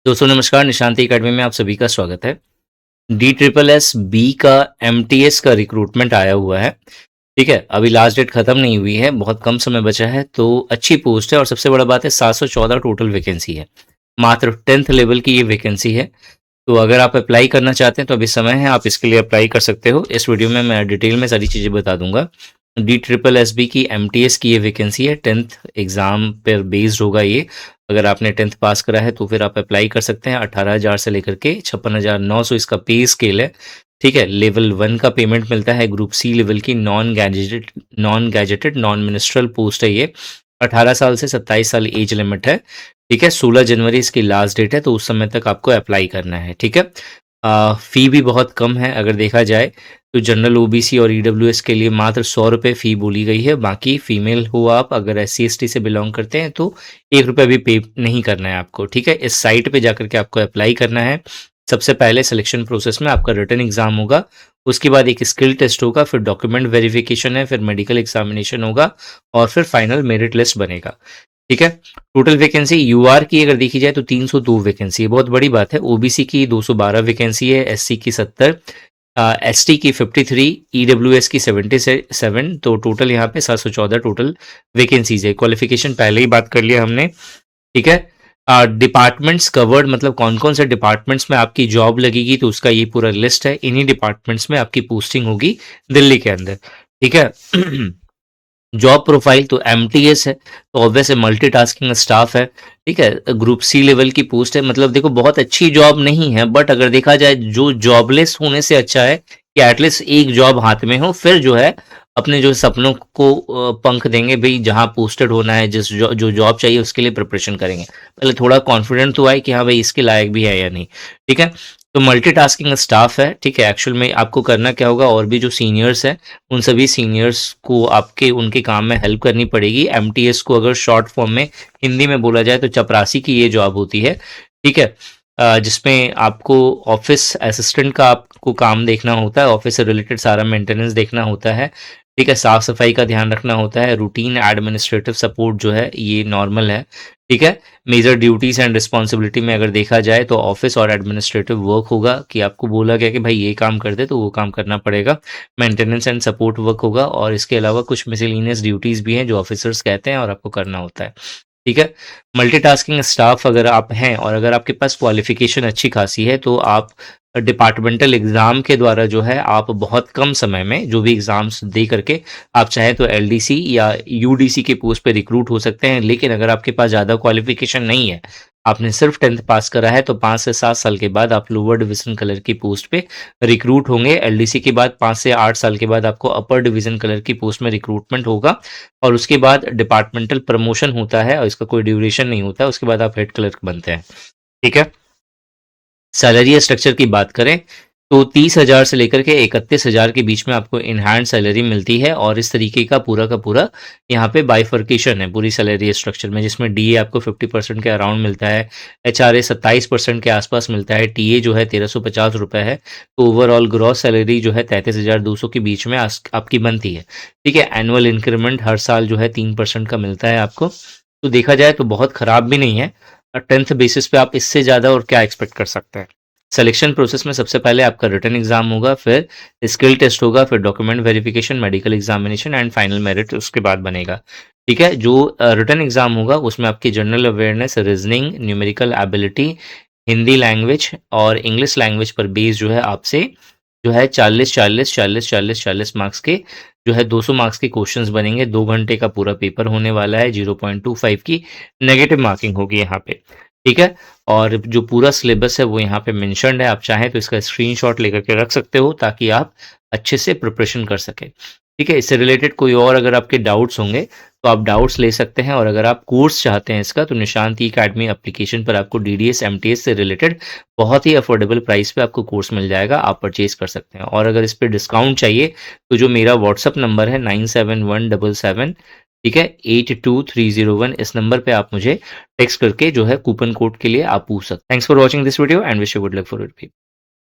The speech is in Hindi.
दोस्तों नमस्कार, निशांति एकेडमी में आप सभी का स्वागत है। डी ट्रिपल एस बी का एमटीएस का रिक्रूटमेंट आया हुआ है। ठीक है, अभी लास्ट डेट खत्म नहीं हुई है, बहुत कम समय बचा है, तो अच्छी पोस्ट है और सबसे बड़ा बात है 714 टोटल वैकेंसी है। मात्र 10th लेवल की ये वैकेंसी है। तो अगर आप अप्लाई करना चाहते हैं तो अभी समय है, आप इसके लिए अप्लाई कर सकते हो। इस वीडियो में मैं डिटेल में सारी चीज़ें बता दूंगा। डी ट्रिपल एस बी की एमटीएस की ये वैकेंसी है, 10th एग्जाम पर बेस्ड होगा ये। अगर आपने 10th पास करा है तो फिर आप अप्लाई कर सकते हैं। 18,000 से लेकर के 56,900 इसका पे स्केल है। ठीक है, लेवल 1 का पेमेंट मिलता है। ग्रुप सी लेवल की non gazetted non minstrel post है ये। 18 साल से 27 साल एज लिमिट है। ठीक है, 16 जनवरी इसकी लास्ट डेट है, तो उस समय तक आपको अप्लाई करना है। ठीक है, फ़ी भी बहुत कम है अगर देखा जाए तो। जनरल ओबीसी और ईडब्ल्यूएस के लिए मात्र 100 रुपये फ़ी बोली गई है। बाकी फीमेल हो आप, अगर SC/ST से बिलोंग करते हैं तो 1 रुपये भी पे नहीं करना है आपको। ठीक है, इस साइट पे जाकर के आपको अप्लाई करना है। सबसे पहले सिलेक्शन प्रोसेस में आपका रिटन एग्जाम होगा, उसके बाद एक स्किल टेस्ट होगा, फिर डॉक्यूमेंट वेरिफिकेशन है, फिर मेडिकल एग्जामिनेशन होगा और फिर फाइनल मेरिट लिस्ट बनेगा। ठीक है, टोटल वैकेंसी यूआर की अगर देखी जाए तो 302 वैकेंसी है, बहुत बड़ी बात है। ओबीसी की 212 वैकेंसी है, एससी की 70, एसटी की 53, ईडब्ल्यूएस की 77, तो टोटल यहाँ पे 714 टोटल वैकेंसीज है। क्वालिफिकेशन पहले ही बात कर लिया हमने। ठीक है, डिपार्टमेंट्स कवर्ड, मतलब कौन कौन से डिपार्टमेंट्स में आपकी जॉब लगेगी तो उसका ये पूरा लिस्ट है। इन्हीं डिपार्टमेंट्स में आपकी पोस्टिंग होगी दिल्ली के अंदर। ठीक है जॉब प्रोफाइल तो एमटीएस है, तो ऑब्वियस है मल्टीटास्किंग स्टाफ है। ठीक है, ग्रुप सी लेवल की पोस्ट है। मतलब देखो, बहुत अच्छी जॉब नहीं है, बट अगर देखा जाए जो जॉबलेस होने से अच्छा है कि एटलीस्ट एक जॉब हाथ में हो, फिर जो है अपने जो सपनों को पंख देंगे भाई। जहां पोस्टेड होना है, जो जॉब चाहिए उसके लिए प्रिपरेशन करेंगे। पहले थोड़ा कॉन्फिडेंट तो आए कि हाँ भाई इसके लायक भी है या नहीं। ठीक है, तो मल्टीटास्किंग स्टाफ है। ठीक है, एक्चुअल में आपको करना क्या होगा, और भी जो सीनियर्स हैं उन सभी सीनियर्स को आपके उनके काम में हेल्प करनी पड़ेगी। एमटीएस को अगर शॉर्ट फॉर्म में हिंदी में बोला जाए तो चपरासी की ये जॉब होती है। ठीक है, जिसमें आपको ऑफिस असिस्टेंट का आपको काम देखना होता है, ऑफिस से रिलेटेड सारा मेंटेनेंस देखना होता है। ठीक है, साफ सफाई का ध्यान रखना होता है। रूटीन एडमिनिस्ट्रेटिव सपोर्ट जो है ये नॉर्मल है। ठीक है, मेजर ड्यूटीज एंड रिस्पॉन्सिबिलिटी में अगर देखा जाए तो ऑफिस और एडमिनिस्ट्रेटिव वर्क होगा कि आपको बोला गया कि भाई ये काम कर दे तो वो काम करना पड़ेगा। मेंटेनेंस एंड सपोर्ट वर्क होगा, और इसके अलावा कुछ मिसलेनियस ड्यूटीज भी हैं जो ऑफिसर्स कहते हैं और आपको करना होता है। ठीक है, मल्टीटास्किंग स्टाफ अगर आप हैं और अगर आपके पास क्वालिफिकेशन अच्छी खासी है तो आप डिपार्टमेंटल एग्जाम के द्वारा जो है आप बहुत कम समय में जो भी एग्जाम्स दे करके आप चाहे तो एलडीसी या यूडीसी के पोस्ट पे रिक्रूट हो सकते हैं। लेकिन अगर आपके पास ज़्यादा क्वालिफिकेशन नहीं है, आपने सिर्फ 10th पास करा है, तो 5 से 7 साल के बाद आप लोअर डिवीजन कलर की पोस्ट पे रिक्रूट होंगे। एलडीसी के बाद 5 से 8 साल के बाद आपको अपर डिवीजन कलर की पोस्ट में रिक्रूटमेंट होगा, और उसके बाद डिपार्टमेंटल प्रमोशन होता है और इसका कोई ड्यूरेशन नहीं होता, उसके बाद आप हेड क्लर्क बनते हैं। ठीक है, सैलरी स्ट्रक्चर की बात करें तो 30,000 से लेकर के 31,000 के बीच में आपको इन हैंड सैलरी मिलती है, और इस तरीके का पूरा यहाँ पे बाइफर्केशन है पूरी सैलरी स्ट्रक्चर में, जिसमें डीए आपको 50% के अराउंड मिलता है, एचआरए 27% के आसपास मिलता है, टीए जो है 1350 रुपये है। तो ओवरऑल ग्रॉस सैलरी जो है 33,200 के बीच में आपकी बनती है। ठीक है, एनुअल इंक्रीमेंट हर साल जो है 3% का मिलता है आपको। तो देखा जाए तो बहुत खराब भी नहीं है। 10th बेसिस पे आप इससे ज़्यादा और क्या एक्सपेक्ट कर सकते हैं। सिलेक्शन प्रोसेस में सबसे पहले आपका रिटन एग्जाम होगा, फिर स्किल टेस्ट होगा, फिर document verification, medical examination and final merit उसके बाद बनेगा। ठीक है, जो रिटन एग्जाम होगा उसमें आपकी general awareness, reasoning, numerical ability, Hindi language और इंग्लिश लैंग्वेज पर बेस जो है आपसे जो है 40 मार्क्स के जो है 200 मार्क्स के क्वेश्चंस बनेंगे। 2 घंटे का पूरा पेपर होने वाला है। 0.25 की नेगेटिव मार्किंग होगी यहाँ पे। ठीक है, और जो पूरा सिलेबस है वो यहाँ पे मेंशन्ड है। आप चाहें तो इसका स्क्रीनशॉट लेकर के रख सकते हो ताकि आप अच्छे से प्रिपरेशन कर सकें। ठीक है, इससे रिलेटेड कोई और अगर आपके डाउट्स होंगे तो आप डाउट्स ले सकते हैं, और अगर आप कोर्स चाहते हैं इसका तो निशांति अकेडमी एप्लीकेशन पर आपको डीडीएस एमटीएस से रिलेटेड बहुत ही अफोर्डेबल प्राइस पे आपको कोर्स मिल जाएगा, आप परचेज कर सकते हैं। और अगर इस पर डिस्काउंट चाहिए तो जो मेरा व्हाट्सअप नंबर है 971777, ठीक है, 82301, इस नंबर पे आप मुझे टेक्स्ट करके जो है कूपन कोड के लिए आप पूछ सकते हैं। Thanks for watching this video and wish you good luck for it.